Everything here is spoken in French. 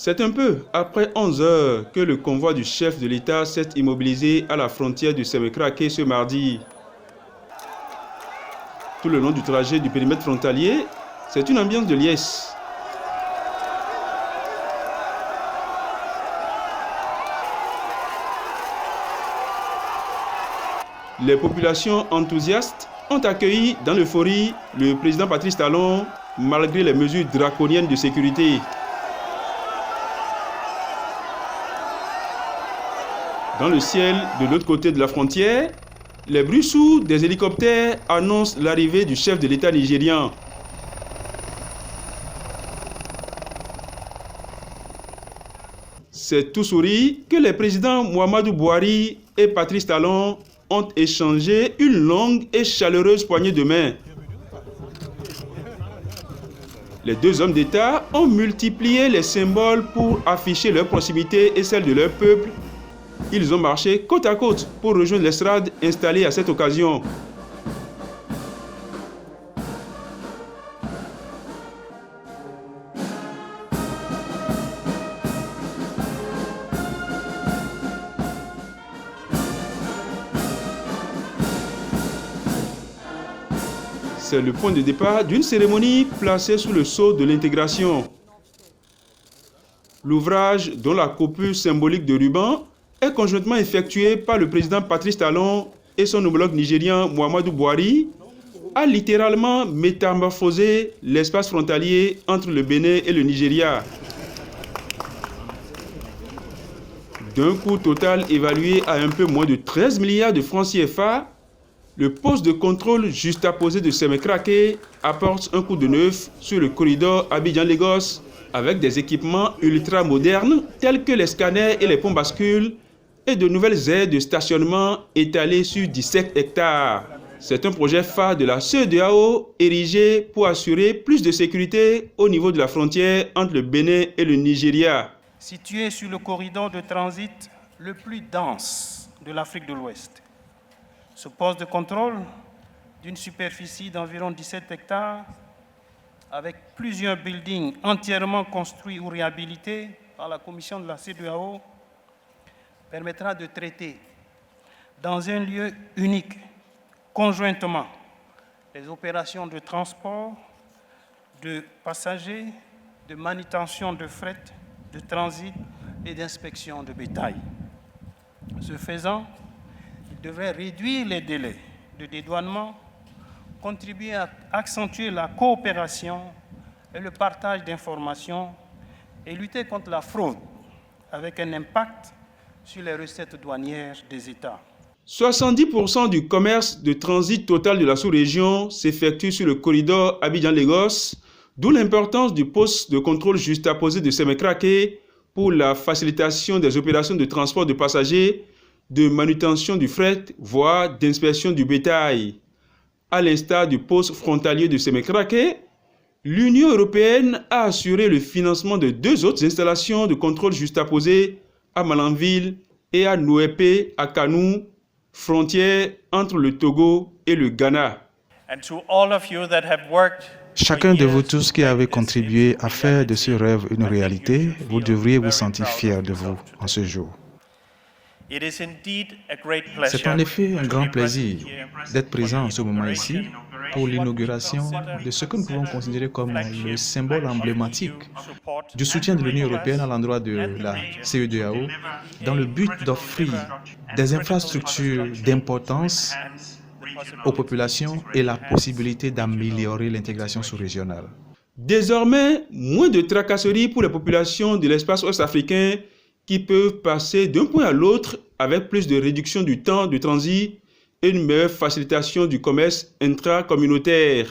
C'est un peu après 11 heures que le convoi du chef de l'État s'est immobilisé à la frontière de Sémécraké ce mardi. Tout le long du trajet du périmètre frontalier, c'est une ambiance de liesse. Les populations enthousiastes ont accueilli dans l'euphorie le président Patrice Talon malgré les mesures draconiennes de sécurité. Dans le ciel de l'autre côté de la frontière, les bruits sourds des hélicoptères annoncent l'arrivée du chef de l'État nigérian. C'est tout sourire que les présidents Muhammadu Buhari et Patrice Talon ont échangé une longue et chaleureuse poignée de main. Les deux hommes d'État ont multiplié les symboles pour afficher leur proximité et celle de leur peuple. Ils ont marché côte à côte pour rejoindre l'estrade installée à cette occasion. C'est le point de départ d'une cérémonie placée sous le sceau de l'intégration. L'ouvrage, dont la coupure symbolique de ruban, est conjointement effectué par le président Patrice Talon et son homologue nigérien Muhammadu Buhari, a littéralement métamorphosé l'espace frontalier entre le Bénin et le Nigeria. D'un coût total évalué à un peu moins de 13 milliards de francs CFA, le poste de contrôle juxtaposé de Sémécraké apporte un coup de neuf sur le corridor Abidjan-Lagos avec des équipements ultra modernes tels que les scanners et les ponts bascules et de nouvelles aires de stationnement étalées sur 17 hectares. C'est un projet phare de la CEDEAO érigé pour assurer plus de sécurité au niveau de la frontière entre le Bénin et le Nigeria. Situé sur le corridor de transit le plus dense de l'Afrique de l'Ouest, ce poste de contrôle, d'une superficie d'environ 17 hectares, avec plusieurs buildings entièrement construits ou réhabilités par la commission de la CEDEAO, permettra de traiter dans un lieu unique, conjointement, les opérations de transport, de passagers, de manutention de fret, de transit et d'inspection de bétail. Ce faisant, il devrait réduire les délais de dédouanement, contribuer à accentuer la coopération et le partage d'informations et lutter contre la fraude avec un impact sur les recettes douanières des États. 70% du commerce de transit total de la sous-région s'effectue sur le corridor Abidjan-Lagos, d'où l'importance du poste de contrôle juxtaposé de Sémécraké pour la facilitation des opérations de transport de passagers, de manutention du fret, voire d'inspection du bétail. À l'instar du poste frontalier de Sémécraké, l'Union européenne a assuré le financement de deux autres installations de contrôle juxtaposé à Malanville et à Nouépé, à Kanou, frontière entre le Togo et le Ghana. Chacun de vous tous qui avez contribué à faire de ce rêve une réalité, vous devriez vous sentir fiers de vous en ce jour. C'est en effet un grand plaisir d'être présent en ce moment ici pour l'inauguration de ce que nous pouvons considérer comme le symbole emblématique du soutien de l'Union européenne à l'endroit de la CEDEAO dans le but d'offrir des infrastructures d'importance aux populations et la possibilité d'améliorer l'intégration sous-régionale. Désormais, moins de tracasseries pour les populations de l'espace ouest-africain qui peuvent passer d'un point à l'autre avec plus de réduction du temps de transit et une meilleure facilitation du commerce intracommunautaire.